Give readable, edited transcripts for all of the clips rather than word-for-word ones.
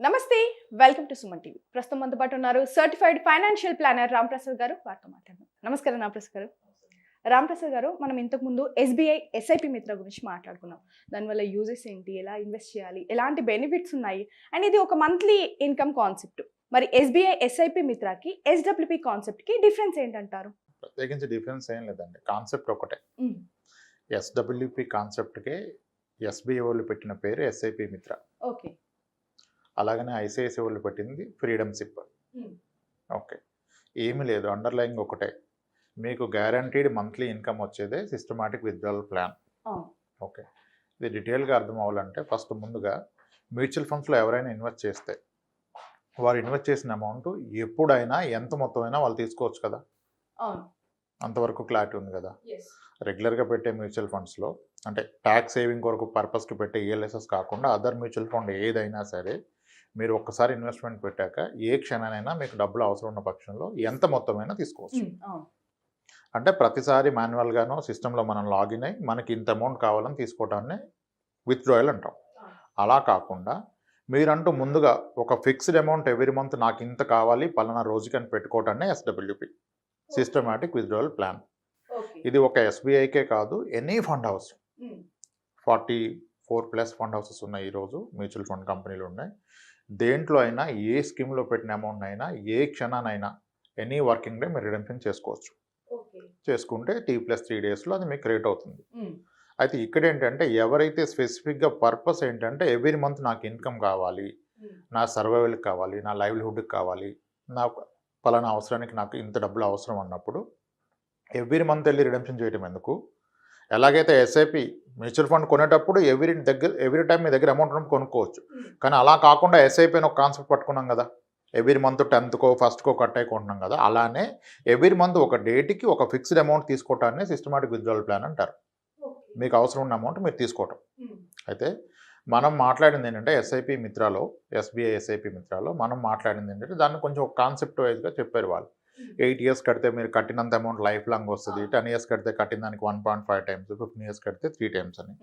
నమస్తే welcome to Suman TV. ప్రస్తుతం మనతో పాటు ఉన్నారు సర్టిఫైడ్ ఫైనాన్షియల్ ప్లానర్ రాంప్రసాద్ గారు. వారితో మాట్లాడదాం. నమస్కారం రాంప్రసాద్ గారు. రాంప్రసాద్ గారు, మనం ఇంతకు ముందు ఎస్బీఐ ఎస్ఐపి మిత్ర గురించి మాట్లాడుకున్నాం. దానివల్ల యూజెస్ ఏంటి, ఎలా ఇన్వెస్ట్ చేయాలి, ఎలాంటి బెనిఫిట్స్ ఉన్నాయి, అండ్ ఇది ఒక మంత్లీ ఇన్కమ్ కాన్సెప్ట్. మరి ఎస్బీఐ ఎస్ఐపి మిత్రకి ఎస్డబ్ల్యూపి కాన్సెప్ట్ కి డిఫరెన్స్ ఏంటంటారు? ప్రత్యేకించి డిఫరెన్స్ ఏం లేదండి, కాన్సెప్ట్ ఒకటే. ఎస్డబ్ల్యూపి కాన్సెప్ట్కే ఎస్బీఐ వాళ్ళు పెట్టిన పేరు ఎస్ఐపి మిత్ర. ఓకే. అలాగనే ఐసిఐసిఐ వాళ్ళు పెట్టింది ఫ్రీడమ్ సిప్. ఓకే, ఏమీ లేదు, అండర్లైంగ్ ఒకటే. మీకు గ్యారంటీడ్ మంత్లీ ఇన్కమ్ వచ్చేదే సిస్టమాటిక్ విత్డ్రావల్ ప్లాన్. ఓకే, ఇది డీటెయిల్గా అర్థం అవ్వాలంటే ఫస్ట్ ముందుగా మ్యూచువల్ ఫండ్స్లో ఎవరైనా ఇన్వెస్ట్ చేస్తే వారు ఇన్వెస్ట్ చేసిన అమౌంట్ ఎప్పుడైనా ఎంత మొత్తం అయినా వాళ్ళు తీసుకోవచ్చు కదా. అంతవరకు క్లారిటీ ఉంది కదా. రెగ్యులర్గా పెట్టే మ్యూచువల్ ఫండ్స్లో అంటే ట్యాక్స్ సేవింగ్ కొరకు పర్పస్కి పెట్టే ఈఎల్ఎస్ఎస్ కాకుండా అదర్ మ్యూచువల్ ఫండ్ ఏదైనా సరే మీరు ఒక్కసారి ఇన్వెస్ట్మెంట్ పెట్టాక ఏ క్షణానైనా మీకు డబ్బులు అవసరం ఉన్న పక్షంలో ఎంత మొత్తమైనా తీసుకోవచ్చు. అంటే ప్రతిసారి మాన్యువల్గానో సిస్టంలో మనం లాగిన్ అయ్యి మనకి ఇంత అమౌంట్ కావాలని తీసుకోవటాన్ని విత్డ్రాయల్ అంటాం. అలా కాకుండా మీరంటూ ముందుగా ఒక ఫిక్స్డ్ అమౌంట్ ఎవ్రీ మంత్ నాకు ఇంత కావాలి పలానా రోజుకి అని పెట్టుకోవటాన్ని ఎస్డబ్ల్యూపి, సిస్టమాటిక్ విత్డ్రావల్ ప్లాన్. ఇది ఒక ఎస్బీఐకే కాదు, any fund house, 44+ fund houses ఉన్నాయి ఈరోజు, మ్యూచువల్ ఫండ్ కంపెనీలు ఉన్నాయి. దేంట్లో అయినా ఏ స్కీమ్లో పెట్టిన అమౌంట్ అయినా ఏ క్షణానైనా ఎనీ వర్కింగ్ డే మీరు రిడెంప్షన్ చేసుకోవచ్చు. చేసుకుంటే T+3 డేస్లో అది మీకు క్రియేట్ అవుతుంది. అయితే ఇక్కడ ఏంటంటే ఎవరైతే స్పెసిఫిక్గా పర్పస్ ఏంటంటే ఎవ్రీ మంత్ నాకు ఇన్కమ్ కావాలి, నా సర్వైవల్కి కావాలి, నా లైవ్లీహుడ్కి కావాలి, నాకు పలానా అవసరానికి నాకు ఇంత డబ్బులు అవసరం అన్నప్పుడు ఎవ్రీ మంత్ వెళ్ళి రిడెంప్షన్ చేయడం ఎందుకు. ఎలాగైతే ఎస్ఐపి మ్యూచువల్ ఫండ్ కొనేటప్పుడు ఎవ్రీ టైం మీ దగ్గర అమౌంట్ ఉన్నప్పుడు కొనుక్కోవచ్చు, కానీ అలా కాకుండా ఎస్ఐపి అని ఒక కాన్సెప్ట్ పట్టుకున్నాం కదా. ఎవ్రీ మంత్ 10th ఫస్ట్కో కట్ అయికుంటున్నాం కదా. అలానే ఎవ్రీ మంత్ ఒక డేట్కి ఒక ఫిక్స్డ్ అమౌంట్ తీసుకోవటాన్ని సిస్టమాటిక్ విత్డ్రావల్ ప్లాన్ అంటారు. మీకు అవసరం ఉన్న అమౌంట్ మీరు తీసుకోవటం. అయితే మనం మాట్లాడింది ఏంటంటే ఎస్ఐపి మిత్రాలో, ఎస్బీఐ ఎస్ఐపి మిత్రాలో మనం మాట్లాడింది ఏంటంటే దాన్ని కొంచెం ఒక కాన్సెప్ట్ వైజ్గా చెప్పారు వాళ్ళు. 8 years కడితే మీరు కట్టినంత అమౌంట్ లైఫ్ లాంగ్ వస్తుంది, 10 years కడితే కట్టిన దానికి 1.5 times, 15 years కడితే 3 times అని.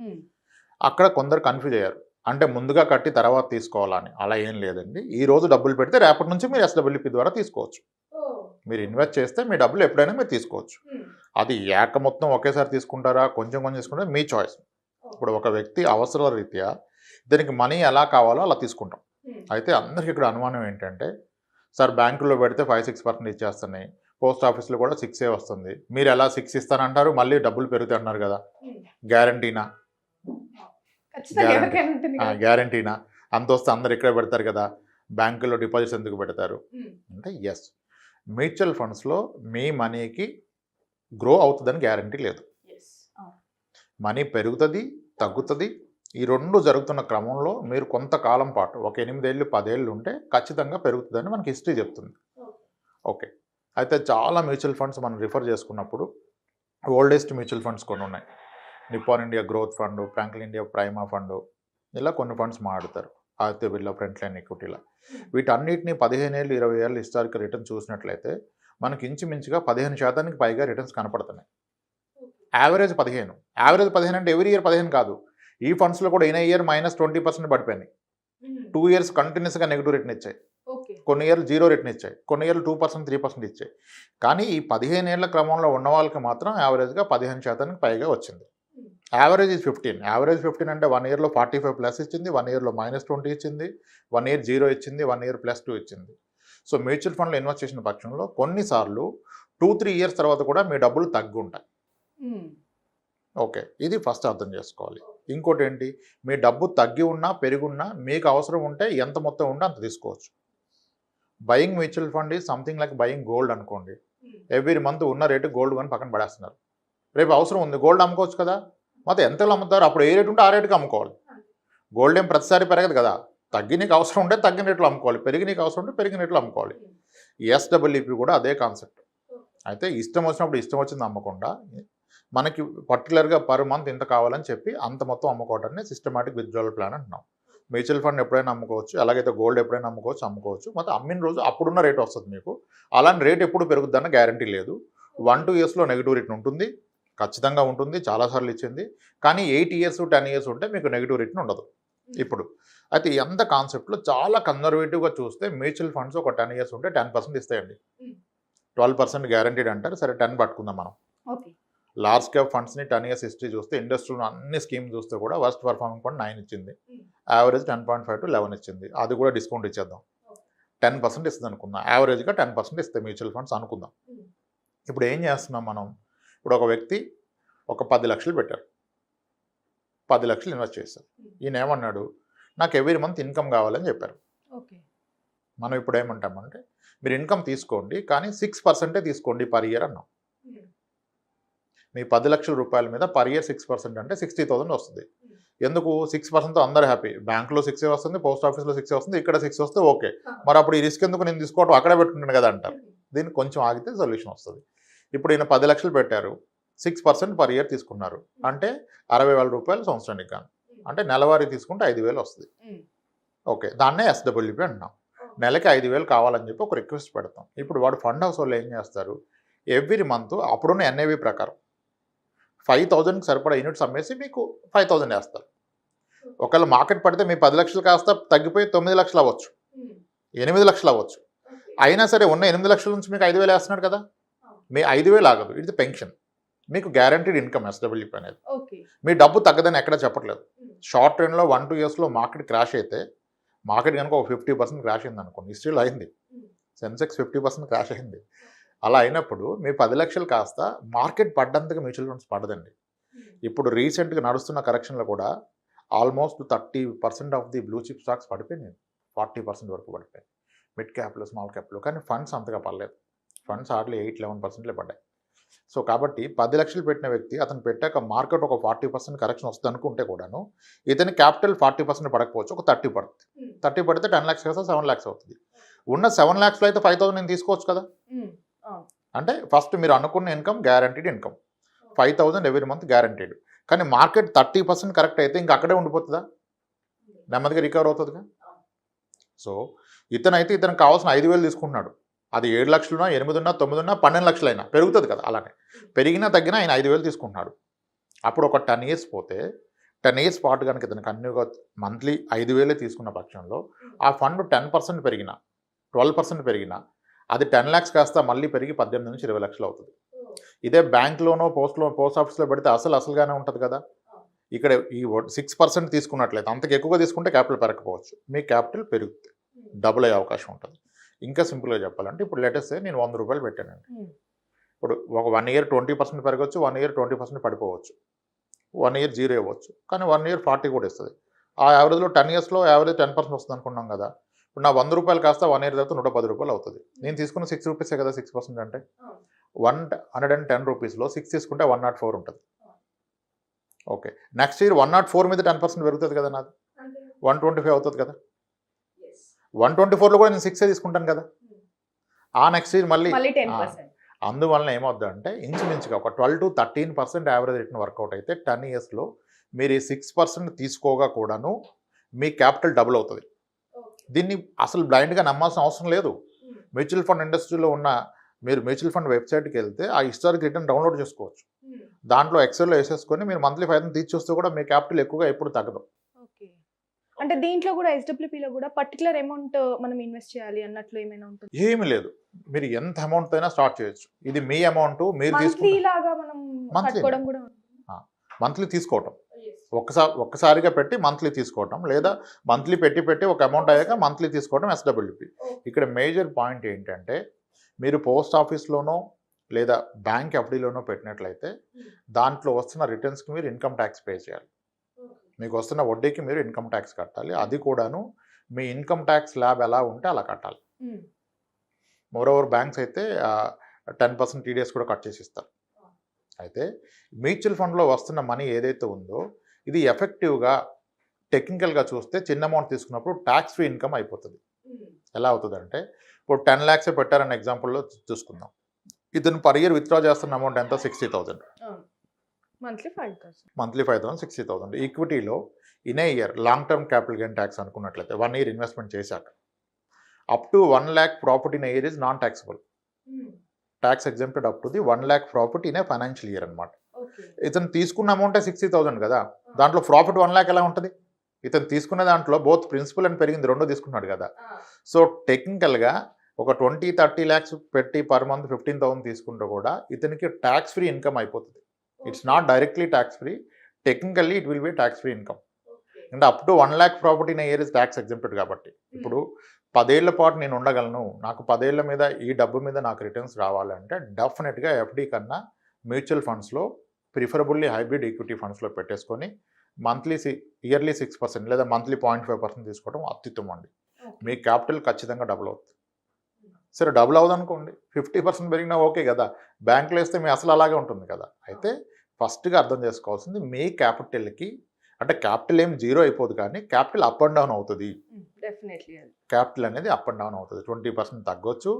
అక్కడ కొందరు కన్ఫ్యూజ్ అయ్యారు, అంటే ముందుగా కట్టి తర్వాత తీసుకోవాలని. అలా ఏం లేదండి, ఈ రోజు డబ్బులు పెడితే రేపటి నుంచి మీరు ఎస్డబ్ల్యూపి ద్వారా తీసుకోవచ్చు. మీరు ఇన్వెస్ట్ చేస్తే మీ డబ్బులు ఎప్పుడైనా మీరు తీసుకోవచ్చు. అది ఏక మొత్తం ఒకేసారి తీసుకుంటారా, కొంచెం కొంచెం తీసుకుంటారా, మీ చాయిస్. ఇప్పుడు ఒక వ్యక్తి అవసరాల రీత్యా దీనికి మనీ ఎలా కావాలో అలా తీసుకుంటాం. అయితే అందరికి ఇక్కడ అనుమానం ఏంటంటే, సార్ బ్యాంకులో పెడితే 5-6% ఇచ్చేస్తున్నాయి, పోస్ట్ ఆఫీస్లో కూడా 6 వస్తుంది, మీరు ఎలా 6 ఇస్తానంటారు, మళ్ళీ డబ్బులు పెరుగుతాయి అంటున్నారు కదా. గ్యారంటీనా? గ్యారంటీనా? అంత వస్తే అందరు ఇక్కడే పెడతారు కదా, బ్యాంకులో డిపాజిట్స్ ఎందుకు పెడతారు అంటే, ఎస్, మ్యూచువల్ ఫండ్స్లో మీ మనీకి గ్రో అవుతుందని గ్యారంటీ లేదు. మనీ పెరుగుతుంది, తగ్గుతుంది. ఈ రెండు జరుగుతున్న క్రమంలో మీరు కొంతకాలం పాటు ఒక 8 ఏళ్ళు 10 ఏళ్ళు ఉంటే ఖచ్చితంగా పెరుగుతుందని మనకి హిస్టరీ చెప్తుంది. ఓకే, అయితే చాలా మ్యూచువల్ ఫండ్స్ మనం రిఫర్ చేసుకున్నప్పుడు ఓల్డెస్ట్ మ్యూచువల్ ఫండ్స్ కొన్ని ఉన్నాయి. Nippon India growth fund, Franklin India prima fund, ఇలా కొన్ని ఫండ్స్ మాట్లాడతారు, ఆదిత్య బిర్లా ఫ్రంట్ లైన్ ఈక్విటీలా. వీటన్నిటిని 15 ఏళ్ళు 20 ఏళ్ళు హిస్టారికల్ రిటర్న్ చూసినట్లయితే మనకి ఇంచుమించుగా 15% పైగా రిటర్న్స్ కనపడుతున్నాయి. యావరేజ్ 15 అంటే ఎవ్రీ ఇయర్ 15 కాదు. ఈ ఫండ్స్లో కూడా ఇన్ ఇయర్ -20% పడిపోయినాయి. 2 years కంటిన్యూస్గా నెగిటివ్ రిటర్న్ ఇచ్చాయి, కొన్ని ఇయర్లు 0 రిటర్న్ ఇచ్చాయి, కొన్ని ఇయర్లు 2% 3% ఇచ్చాయి. కానీ ఈ 15 ఏళ్ల క్రమంలో ఉన్న వాళ్ళకి మాత్రం యావరేజ్గా 15% పైగా వచ్చింది. Average is 15. యావరేజ్ 15 అంటే 1 yearలో 45+ ఇచ్చింది, 1 yearలో -20 ఇచ్చింది, 1 year 0 ఇచ్చింది, 1 year +2 ఇచ్చింది. సో మ్యూచువల్ ఫండ్లో ఇన్వెస్ట్ చేసిన పక్షంలో కొన్నిసార్లు 2-3 years తర్వాత కూడా మీ డబ్బులు తగ్గి ఉంటాయి. ఓకే, ఇది ఫస్ట్ అర్థం చేసుకోవాలి. ఇంకోటి ఏంటి, మీ డబ్బు తగ్గి ఉన్నా పెరుగున్నా మీకు అవసరం ఉంటే ఎంత మొత్తం ఉంటే అంత తీసుకోవచ్చు. Buying mutual fund is something like buying gold అనుకోండి. ఎవ్రీ మంత్ ఉన్న రేటు గోల్డ్ కొని పక్కన పడేస్తున్నారు. రేపు అవసరం ఉంది, గోల్డ్ అమ్ముకోవచ్చు కదా. మొత్తం ఎంతలో అమ్ముతారు, అప్పుడు ఏ రేటు ఉంటే ఆ రేటుకి అమ్ముకోవాలి. గోల్డ్ ఏం ప్రతిసారి పెరగదు కదా. తగ్గి నీకు అవసరం ఉంటే తగ్గిన రేట్లో అమ్ముకోవాలి, పెరిగి నీకు అవసరం ఉంటే పెరిగిన రేట్లో అమ్ముకోవాలి. ఎస్డబ్ల్యూపి కూడా అదే కాన్సెప్ట్. అయితే ఇష్టం వచ్చినప్పుడు ఇష్టం వచ్చింది అమ్మకుండా మనకి పర్టికులర్గా పర్ మంత్ ఇంత కావాలని చెప్పి అంత మొత్తం అమ్ముకోవటాన్ని సిస్టమాటిక్ విత్డ్రావల్ ప్లాన్ అంటున్నాం. మ్యూచువల్ ఫండ్ ఎప్పుడైనా అమ్ముకోవచ్చు, అలాగైతే గోల్డ్ ఎప్పుడైనా అమ్ముకోవచ్చు. మొత్తం అమ్మిన రోజు అప్పుడున్న రేట్ వస్తుంది మీకు. అలాంటి రేట్ ఎప్పుడు పెరుగుతుందన్న గ్యారంటీ లేదు. 1-2 yearsలో నెగిటివ్ రిటర్న్ ఉంటుంది, ఖచ్చితంగా ఉంటుంది, చాలాసార్లు ఇచ్చింది. కానీ 8 years 10 years ఉంటే మీకు నెగిటివ్ రిటర్న్ ఉండదు. ఇప్పుడు అయితే ఎంత కాన్సెప్ట్లో చాలా కన్జర్వేటివ్గా చూస్తే మ్యూచువల్ ఫండ్స్ ఒక 10 years ఉంటే 10% ఇస్తాయండి. 12% గ్యారంటీడ్ అంటారు. సరే 10 పట్టుకుందాం మనం. ఓకే. లార్జ్ క్యాప్ ఫండ్స్ని 10 years హిస్టరీ చూస్తే ఇండస్ట్రీలో అన్ని స్కీమ్ చూస్తే కూడా వర్స్ట్ పర్ఫార్మింగ్ ఫండ్ 9 ఇచ్చింది, యావరేజ్ 10.5 to 11 ఇచ్చింది. అది కూడా డిస్కౌంట్ ఇచ్చేద్దాం, 10% ఇస్తుంది అనుకుందాం. యావరేజ్గా 10% ఇస్తాయి మ్యూచువల్ ఫండ్స్ అనుకుందాం. ఇప్పుడు ఏం చేస్తున్నాం మనం? ఇప్పుడు ఒక వ్యక్తి ఒక 10 లక్షలు పెట్టారు, 10 లక్షలు ఇన్వెస్ట్ చేశారు. ఈయన ఏమన్నాడు, నాకు ఎవ్రీ మంత్ ఇన్కమ్ కావాలని చెప్పారు. మనం ఇప్పుడు ఏమంటామంటే మీరు ఇన్కమ్ తీసుకోండి కానీ 6% తీసుకోండి పర్ ఇయర్ అన్నాం. మీ 10 లక్షల రూపాయల మీద పర్ ఇయర్ 6% అంటే 60,000 వస్తుంది. ఎందుకు 6%తో అందరూ హ్యాపీ. బ్యాంకులో 6 వస్తుంది, పోస్ట్ ఆఫీస్లో 6 వస్తుంది, ఇక్కడ 6 వస్తే ఓకే. మరి అప్పుడు ఈ రిస్క్ ఎందుకు నేను తీసుకోవటం, అక్కడే పెట్టుకుంటాను కదా అంటారు. దీనికి కొంచెం ఆగితే సొల్యూషన్ వస్తుంది. ఇప్పుడు ఈయన 10 లక్షలు పెట్టారు, 6% పర్ ఇయర్ తీసుకున్నారు అంటే 60,000 రూపాయలు సంవత్సరానికి కానీ, అంటే నెలవారీ తీసుకుంటే 5,000 వస్తుంది. ఓకే, దాన్నే SWP అంటున్నాం. నెలకి 5,000 కావాలని చెప్పి ఒక రిక్వెస్ట్ పెడతాం. ఇప్పుడు వాడు ఫండ్ హౌస్ వాళ్ళు ఏం చేస్తారు, ఎవ్రీ మంత్ అప్పుడున్న NAV ప్రకారం 5,000కి సరిపడా యూనిట్స్ అమ్మేసి మీకు 5,000 వేస్తారు. ఒకవేళ మార్కెట్ పడితే మీ 10 లక్షలు కాస్త తగ్గిపోయి 9 లక్షలు అవ్వచ్చు, 8 లక్షలు అవ్వచ్చు. అయినా సరే ఉన్న 8 లక్షల నుంచి మీకు 5,000 వేస్తున్నాడు కదా, మీ 5,000 ఆగదు. ఇది పెన్షన్, మీకు గ్యారంటీడ్ ఇన్కమ్ SWP అనేది. మీ డబ్బు తగ్గదని ఎక్కడ చెప్పట్లేదు. షార్ట్ టర్మ్లో 1-2 yearsలో మార్కెట్ క్రాష్ అయితే, మార్కెట్ కనుక ఒక 50% క్రాష్ అయింది అనుకోండి, హిస్టరీలో అయింది, సెన్సెక్స్ 50% క్రాష్ అయింది. అలా అయినప్పుడు మీ 10 లక్షలు కాస్త మార్కెట్ పడ్డంతగా మ్యూచువల్ ఫండ్స్ పడదండి. ఇప్పుడు రీసెంట్గా నడుస్తున్న కరెక్షన్లో కూడా almost 30% of the blue chip stocks పడిపోయినాయి, 40% వరకు పడిపోయాయి మిడ్ క్యాప్లో, స్మాల్ క్యాప్లో. కానీ ఫండ్స్ అంతగా పడలేదు. ఫండ్స్ హార్డ్లీ 8-11% పడ్డాయి. సో కాబట్టి 10 లక్షలు పెట్టిన వ్యక్తి అతను పెట్టాక మార్కెట్ ఒక 40% కరెక్షన్ వస్తుంది అనుకుంటే కూడాను ఇతని క్యాపిటల్ 40% పడకపోవచ్చు, ఒక 30 పడుతుంది. 30 పడితే 10 lakhs కదా 7 lakhs అవుతుంది. ఉన్న 7 lakhsలో అయితే 5,000 నేను తీసుకోవచ్చు కదా. అంటే ఫస్ట్ మీరు అనుకున్న income guaranteed income 5,000 every month guaranteed. కానీ మార్కెట్ 30% కరెక్ట్ అయితే ఇంకా అక్కడే ఉండిపోతుందా, నెమ్మదిగా రికవర్ అవుతుందిగా. సో ఇతనికి కావాల్సిన 5,000 తీసుకుంటున్నాడు, అది 7 లక్షలున్నా 8 ఉన్నా 9 ఉన్నా 12 లక్షలైనా పెరుగుతుంది కదా. అలానే పెరిగినా తగ్గినా ఆయన 5,000 తీసుకుంటున్నాడు. అప్పుడు ఒక 10 years పోతే 10 years పాటు కనుక ఇతనికి అన్నిగా మంత్లీ 5,000 తీసుకున్న పక్షంలో ఆ ఫండ్ 10% పెరిగినా 12% పెరిగినా అది 10 lakhs కాస్త మళ్ళీ పెరిగి 18 నుంచి 20 లక్షలు అవుతుంది. ఇదే బ్యాంక్లోనో పోస్ట్ ఆఫీస్లో పెడితే అసలుగానే ఉంటుంది కదా. ఇక్కడ ఈ 6% తీసుకున్నట్లయితే అంతకు ఎక్కువగా తీసుకుంటే క్యాపిటల్ పెరగకపోవచ్చు, మీ క్యాపిటల్ పెరుగుతుంది, డబుల్ అయ్యే అవకాశం ఉంటుంది. ఇంకా సింపుల్గా చెప్పాలంటే ఇప్పుడు లేటెస్ట్ నేను 100 రూపాయలు పెట్టానండి. ఇప్పుడు ఒక 1 year 20% పెరగవచ్చు, 1 year 20% పడిపోవచ్చు, 1 year 0 ఇవ్వచ్చు, కానీ 1 year 40 కూడా ఇస్తుంది. ఆ యావరేజ్లో 10 yearsలో యావరేజ్ 10% వస్తుంది అనుకున్నాం కదా. ఇప్పుడు నా 100 రూపాయలు కాస్త 1 year తర్వాత 110 రూపాయలు అవుతుంది. నేను తీసుకున్న 6 రూపీసే కదా 6% అంటే 110 రూపీస్లో 6 తీసుకుంటే 104 ఉంటుంది. ఓకే, నెక్స్ట్ ఇయర్ 104 మీద 10% పెరుగుతుంది కదా, నాది 125 అవుతుంది కదా. 124లో కూడా నేను 6 తీసుకుంటాను కదా. ఆ నెక్స్ట్ ఇయర్ మళ్ళీ 10%. అందువలన ఏమవుతుందంటే ఇంచుమించుగా ఒక 12-13% యావరేజ్ రిటర్న్ వర్కౌట్ అయితే 10 yearsలో మీరు ఈ 6% తీసుకోగా కూడాను మీ క్యాపిటల్ డబుల్ అవుతుంది. దీన్ని అసలు బ్లైండ్గా నమ్మాల్సిన అవసరం లేదు. మ్యూచువల్ ఫండ్ ఇండస్ట్రీలో ఉన్న మీరు మ్యూచువల్ ఫండ్ వెబ్సైట్కి వెళ్తే ఆ హిస్టారిక్ రిటర్న్ డౌన్లోడ్ చేసుకోవచ్చు. దాంట్లో ఎక్సెల్లో వేసేసుకొని మీరు మంత్లీ 5,000 తీర్చొస్తే కూడా మీ క్యాపిటల్ ఎక్కువగా ఎప్పుడు తగ్గదు. అంటే దీంట్లో కూడా SWPలో కూడా పర్టికులర్ అమౌంట్ మనం ఇన్వెస్ట్ చేయాలి అన్నట్లు ఏమైనా ఉంటుంది? ఏమీ లేదు, మీరు ఎంత అమౌంట్ అయినా స్టార్ట్ చేయొచ్చు. ఇది మీ అమౌంట్, మీరు మంత్లీ తీసుకోవటం, ఒక్కసారిగా పెట్టి మంత్లీ తీసుకోవటం, లేదా మంత్లీ పెట్టి ఒక అమౌంట్ అయ్యాక మంత్లీ తీసుకోవటం SWP. ఇక్కడ మేజర్ పాయింట్ ఏంటంటే మీరు పోస్ట్ ఆఫీస్లోనో లేదా బ్యాంక్ FDలోనో పెట్టినట్లయితే దాంట్లో వస్తున్న రిటర్న్స్కి మీరు ఇన్కమ్ ట్యాక్స్ పే చేయాలి. మీకు వస్తున్న వడ్డీకి మీరు ఇన్కమ్ ట్యాక్స్ కట్టాలి. అది కూడాను మీ ఇన్కమ్ ట్యాక్స్ ల్యాబ్ ఎలా ఉంటే అలా కట్టాలి. మోరోవర్ బ్యాంక్స్ అయితే 10% TDS కూడా కట్ చేసి ఇస్తారు. అయితే మ్యూచువల్ ఫండ్లో వస్తున్న మనీ ఏదైతే ఉందో ఇది ఎఫెక్టివ్గా టెక్నికల్గా చూస్తే చిన్న అమౌంట్ తీసుకున్నప్పుడు ట్యాక్స్ ఫ్రీ ఇన్కమ్ అయిపోతుంది. ఎలా అవుతుందంటే ఇప్పుడు 10 lakhs పెట్టారన్న ఎగ్జాంపుల్లో చూసుకుందాం. ఇతను పర్ ఇయర్ విత్డ్రా చేస్తున్న అమౌంట్ ఎంత 60,000, మంత్లీ 5,000 60,000. ఈక్విటీలో in a year long term capital gain tax అనుకున్నట్లయితే 1 year ఇన్వెస్ట్మెంట్ చేశాక up to 1 lakh profit in a year is non taxable. Tax exempted up to the 1 lakh profit in a financial year అనమాట. ఇతను తీసుకున్న అమౌంటే 60,000 కదా, దాంట్లో profit 1 lakh ఎలా ఉంటుంది? ఇతను తీసుకునే దాంట్లో బోత్ ప్రిన్సిపల్ అని పెరిగింది, 2 తీసుకున్నాడు కదా. సో టెక్నికల్గా ఒక 20-30 lakhs పెట్టి పర్ మంత్ 15,000 తీసుకుంటే కూడా ఇతనికి ట్యాక్స్ ఫ్రీ ఇన్కమ్ అయిపోతుంది. It's not directly tax free, technically it will be tax free income. అంటే up to 1 lakh property in year is tax exempted. కాబట్టి ఇప్పుడు 10 ఏళ్ల పాటు నేను ఉండగలను, నాకు 10 ఏళ్ల మీద ఈ డబ్బు మీద నాకు రిటర్న్స్ రావాలంటే డెఫినెట్గా ఎఫ్డి కన్నా మ్యూచువల్ ఫండ్స్లో, ప్రిఫరబుల్లీ హైబ్రిడ్ ఈక్విటీ ఫండ్స్లో పెట్టేసుకొని ఇయర్లీ 6% లేదా మంత్లీ 0.5% తీసుకోవడం అత్యుత్తమం అండి. మీ క్యాపిటల్ ఖచ్చితంగా డబుల్ అవుతుంది. సరే డబుల్ అవ్వదు అనుకోండి, 50% పెరిగినా ఓకే కదా, బ్యాంకులో వేస్తే మీ అసలు అలాగే ఉంటుంది కదా. అయితే ఫస్ట్గా అర్థం చేసుకోవాల్సింది మీ క్యాపిటల్కి, అంటే క్యాపిటల్ ఏం జీరో అయిపోదు కానీ క్యాపిటల్ అప్ అండ్ డౌన్ అవుతుంది. క్యాపిటల్ అనేది అప్ అండ్ డౌన్ అవుతుంది. 20% తగ్గొచ్చు,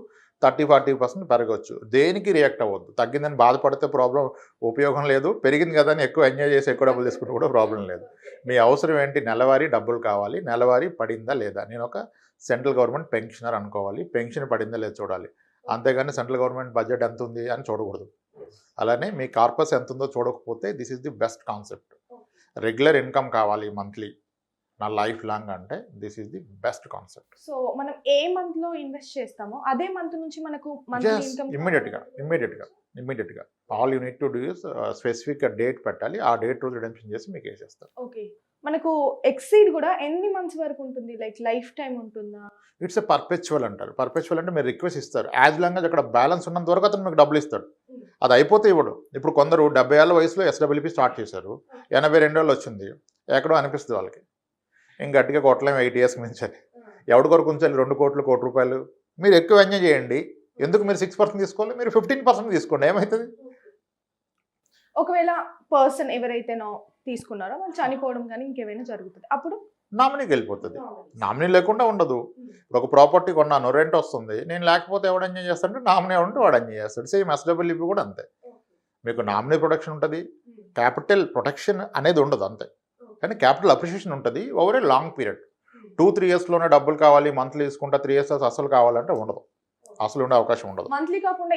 30-40% పెరగవచ్చు. దేనికి రియాక్ట్ అవ్వద్దు. తగ్గిందని బాధపడితే ప్రాబ్లం ఉపయోగం లేదు, పెరిగింది కదా అని ఎక్కువ ఎంజాయ్ చేసి ఎక్కువ డబ్బులు తీసుకుంటే కూడా ప్రాబ్లం లేదు. మీ అవసరం ఏంటి, నెలవారీ డబ్బులు కావాలి, నెలవారీ పడిందా లేదా. నేను ఒక సెంట్రల్ గవర్నమెంట్ పెన్షనర్ అనుకోవాలి, పెన్షన్ పడిందా లేదా చూడాలి. అంతేగాని సెంట్రల్ గవర్నమెంట్ బడ్జెట్ ఎంత ఉంది అని చూడకూడదు. అలానే మీ కార్పస్ ఎంత ఉందో చూడకపోతే this is the best concept. Regular income కావాలి మంత్లీ నా లైఫ్ లాంగ్ అంటే this is the best concept. So మనం ఏ మంత్ లో ఇన్వెస్ట్ చేస్తామో అదే మంత్ నుంచి మనకు మంత్లీ ఇన్కమ్ ఇమ్మీడియట్గా all you need to do is specific date పెట్టాలి, ఆ డేట్ రోజు రిడెంప్షన్ చేసి మీకు వేసేస్తారు. ఓకే, మనకు ఎక్సీడ్ కూడా ఎన్ని మంత్స్ వరకు ఉంటుంది, లైఫ్ టైం ఉంటుందా? ఇట్స్ ఎ పర్పెచువల్ అంటారు. పర్పెచువల్ అంటే మీరు రిక్వెస్ట్ ఇస్తారు, యాజ్ లాంగ్ అక్కడ బ్యాలెన్స్ ఉన్నంత వరకు అతను మీకు డబ్బులు ఇస్తాడు. అది అయిపోతే ఇవ్వడు. ఇప్పుడు కొందరు 70 ఏళ్ళ వయసులో SWP స్టార్ట్ చేశారు, 82 ఏళ్ళు వచ్చింది, ఎక్కడో అనిపిస్తుంది వాళ్ళకి ఇంక గట్టిగా కొట్టలేము 8 years మించాలి. ఎవరి కొరకు ఉంచాలి 2 కోట్లు, ₹1 కోటి. మీరు ఎక్కువ ఎంజాయ్ చేయండి. ఎందుకు మీరు 6% తీసుకోవాలి, మీరు 15% తీసుకోండి, ఏమవుతుంది? ఒకవేళ పర్సన్ ఎవరైతేనో తీసుకున్నారో వాళ్ళు చనిపోవడం కానీ ఇంకేమైనా జరుగుతుంది, అప్పుడు నామినీకి వెళ్ళిపోతుంది. నామినీ లేకుండా ఉండదు. ఇప్పుడు ఒక ప్రాపర్టీ కొన్నాను, రెంట్ వస్తుంది, నేను లేకపోతే ఎవడు ఎంజాయ్ చేస్తాడంటే నామినీ ఉంటే వాడు ఎంజాయ్ చేస్తాడు. సేమ్ SWP కూడా అంతే. మీకు నామినీ ప్రొటెక్షన్ ఉంటుంది, క్యాపిటల్ ప్రొటెక్షన్ అనేది ఉండదు అంతే, కానీ క్యాపిటల్ అప్రిషియేషన్ ఉంటుంది ఓవర్ ఏ లాంగ్ పీరియడ్. 2-3 yearsలోనే డబ్బులు కావాలి, మంత్లీ తీసుకుంటా 3 years అసలు కావాలంటే ఉండదు, అసలు ఉండే అవకాశం ఉండదు. మంత్లీ కాకుండా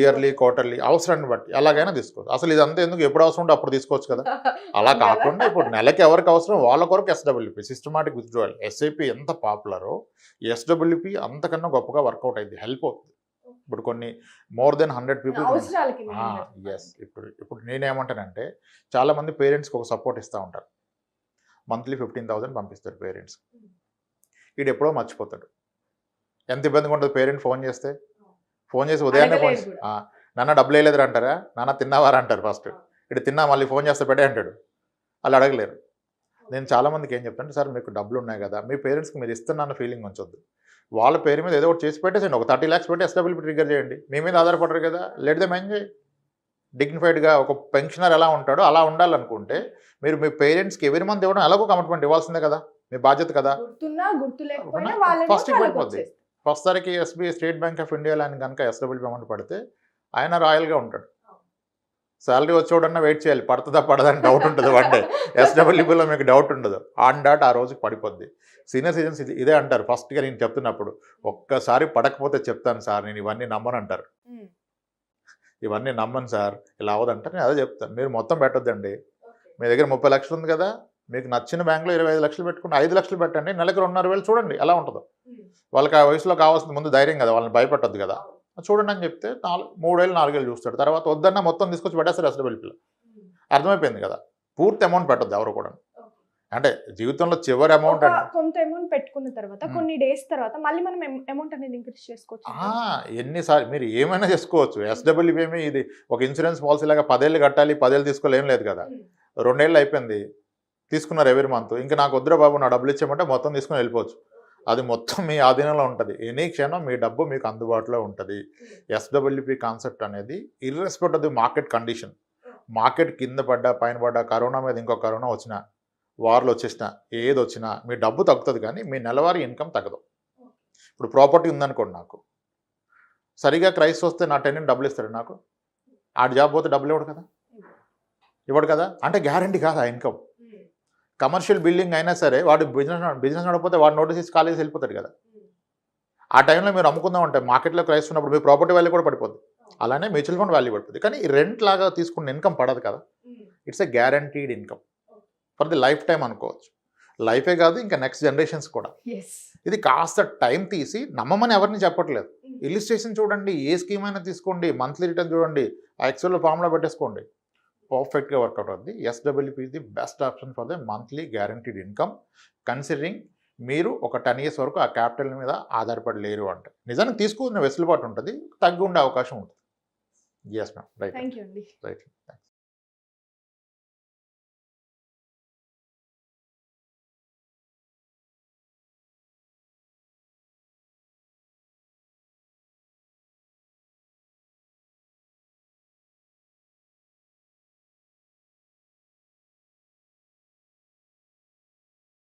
ఇయర్లీ క్వార్టర్లీ అవసరాన్ని బట్టి ఎలాగైనా తీసుకోవచ్చు. అసలు ఇదంతా ఎందుకు, ఎప్పుడు అవసరం ఉంటే అప్పుడు తీసుకోవచ్చు కదా. అలా కాకుండా ఇప్పుడు నెలకి ఎవరికి అవసరం వాళ్ళ కొరకు SWP సిస్టమాటిక్ విత్డ్రాయల్. SIP ఎంత పాపులరో SWP అంతకన్నా గొప్పగా వర్కౌట్ అయింది, హెల్ప్ అవుతుంది. ఇప్పుడు కొన్ని more than 100 people. ఎస్. ఇప్పుడు నేనేమంటానంటే చాలామంది పేరెంట్స్కి ఒక సపోర్ట్ ఇస్తూ ఉంటారు, మంత్లీ 15,000 పంపిస్తారు పేరెంట్స్. వీడు ఎప్పుడో మర్చిపోతాడు. ఎంత ఇబ్బందిగా ఉంటుంది పేరెంట్ ఫోన్ చేసి ఉదయాన్నే ఫోన్ నాన్న డబ్బులు వేయలేదురా అంటారా, నాన్న తిన్నావారా అంటారు ఫస్ట్. ఇటు తిన్నా మళ్ళీ ఫోన్ చేస్తే పెట్టే అంటాడు. వాళ్ళు అడగలేరు. నేను చాలామందికి ఏం చెప్తాను, సార్ మీకు డబ్బులు ఉన్నాయి కదా, మీ పేరెంట్స్కి మీరు ఇస్తున్నాన్న ఫీలింగ్ ఉంచొద్దు. వాళ్ళ పేరు మీద ఏదో ఒకటి చేసి పెట్టేసేయండి, ఒక 30 lakhs పెట్టి SWP ట్రిగ్గర్ చేయండి. మీ మీద ఆధారపడరు కదా, లెట్ దెమ్ ఎంజాయ్. డిగ్నిఫైడ్గా ఒక పెన్షనర్ ఎలా ఉంటాడో అలా ఉండాలనుకుంటే మీరు మీ పేరెంట్స్కి ఎవరి మంత్ ఇవ్వడం ఎలాగో కమిట్మెంట్ ఇవ్వాల్సిందే కదా, మీ బాధ్యత కదా. ఫస్ట్ పడిపోద్ది. ఫస్ట్ సారికి SBI స్టేట్ బ్యాంక్ ఆఫ్ ఇండియాలో ఆయన కనుక SWP అమౌంట్ పడితే ఆయన రాయల్గా ఉంటాడు. శాలరీ వచ్చేవాడన్నా వెయిట్ చేయాలి, పడుతుందా పడదని డౌట్ ఉంటుంది. వన్ డే SWPలో మీకు డౌట్ ఉండదు, ఆన్ డాట్ ఆ రోజుకి పడిపోద్ది. సీనియర్ సిటిజన్స్ ఇదే అంటారు ఫస్ట్గా నేను చెప్తున్నప్పుడు, ఒక్కసారి పడకపోతే చెప్తాను సార్, నేను ఇవన్నీ నమ్మను అంటారు. ఇవన్నీ నమ్మను సార్, ఇలా అవ్వదంటారు. నేను అదే చెప్తాను, మీరు మొత్తం పెట్టొద్దండి. మీ దగ్గర 30 లక్షలు ఉంది కదా, మీకు నచ్చిన బ్యాంకులో 25 లక్షలు పెట్టుకుని 5 లక్షలు పెట్టండి, నెలకు 2,500 చూడండి ఎలా ఉంటుందో. వాళ్ళకి ఆ వయసులో కావాల్సింది ముందు ధైర్యం కదా, వాళ్ళని భయపెట్టద్దు కదా. చూడండి అని చెప్తే 3 ఏళ్ళు 4 ఏళ్ళు చూస్తాడు. తర్వాత వద్దన్నా మొత్తం తీసుకొచ్చి పెట్టేస్తారు SWPలో. అర్థమైపోయింది కదా. పూర్తి అమౌంట్ పెట్టద్దు ఎవరు కూడా. అంటే జీవితంలో చివరి అమౌంట్ అంటే కొంత అమౌంట్ పెట్టుకున్న తర్వాత కొన్ని డేస్ తర్వాత మళ్ళీ మనం అమౌంట్ అనేది ఇంక్రీజ్ చేసుకోవచ్చు. ఎన్నిసార్లు మీరు ఏమైనా చేసుకోవచ్చు. SWP ఏమి ఇది ఒక ఇన్సూరెన్స్ పాలసీ లాగా 10 ఏళ్ళు కట్టాలి, 10 ఏళ్ళు తీసుకోలేం లేదు కదా. 2 ఏళ్ళు అయిపోయింది, తీసుకున్నారు ఎవరి మంత్, ఇంకా నాకు వద్దురా బాబు నా డబ్బులు ఇచ్చామంటే మొత్తం తీసుకుని వెళ్ళిపోవచ్చు. అది మొత్తం మీ ఆధీనంలో ఉంటుంది. ఎనీ క్షణం మీ డబ్బు మీకు అందుబాటులో ఉంటుంది. SWP కాన్సెప్ట్ అనేది irrespective of the market condition, market కింద పడ్డా పైన పడ్డా, కరోనా మీద ఇంకో కరోనా వచ్చినా, వార్లు వచ్చేసినా, ఏది వచ్చినా మీ డబ్బు తగ్గుతుంది కానీ మీ నెలవారీ ఇన్కమ్ తగ్గదు. ఇప్పుడు ప్రాపర్టీ ఉందనుకోండి, నాకు సరిగా క్రైసిస్ వస్తే నా టెనెంట్ డబ్బులు ఇస్తాడు, నాకు ఆడి జాబ్ పోతే డబ్బులు ఇవ్వడు కదా. అంటే గ్యారంటీ కాదు ఆ ఇన్కమ్. కమర్షియల్ బిల్డింగ్ అయినా సరే వాడు బిజినెస్ నడకపోతే వాడు నోటీస్ ఇచ్చి కాలేజీ వెళ్ళిపోతాడు కదా. ఆ టైంలో మీరు అమ్ముకుందాం అంటే మార్కెట్లో క్రైసిస్ ఉన్నప్పుడు మీ ప్రాపర్టీ వాల్యూ కూడా పడిపోద్ది, అలానే మ్యూచువల్ ఫండ్ వాల్యూ పడుతుంది. కానీ ఈ రెంట్ లాగా తీసుకున్న ఇన్కమ్ పడదు కదా. It's a guaranteed income for the life time అనుకోవచ్చు. లైఫే కాదు ఇంకా నెక్స్ట్ జనరేషన్స్ కూడా. ఎస్. ఇది కాస్త టైం తీసి నమ్మమని ఎవరిని చెప్పట్లేదు. ఇలిస్ట్రేషన్ చూడండి, ఏ స్కీమ్ అయినా తీసుకోండి, మంత్లీ రిటర్న్ చూడండి, ఆ ఎక్సెల్లో ఫార్ములా పెట్టేసుకోండి, పర్ఫెక్ట్గా వర్కౌట్ అవుతుంది. SWP is the best option for the monthly guaranteed income, considering మీరు ఒక 10 years వరకు ఆ క్యాపిటల్ మీద ఆధారపడి లేరు అంటే. నిజానికి తీసుకున్న వెసులుబాటు ఉంటుంది, తగ్గి ఉండే అవకాశం ఉంటుంది. Yes ma'am, right thank you అండి. రైట్.